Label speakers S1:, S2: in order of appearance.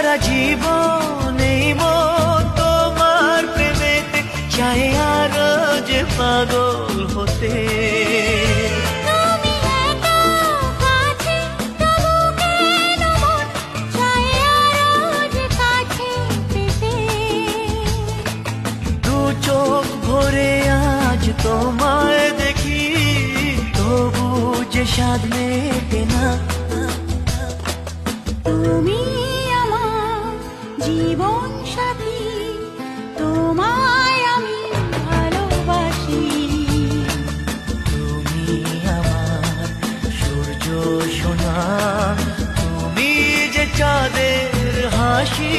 S1: সারা জীবন এই মন তোমার প্রেমেতে চাই আরো যে পাগল হতে। চোখ ভরে আজ তোমায় দেখি, তবু যে স্বাদ মেটে না।
S2: তুমি আমার জীবন সাথী, তোমায় আমি ভালোবাসি।
S1: তুমি আমার সূর্য সোনা, তুমি যে চাঁদের হাসি।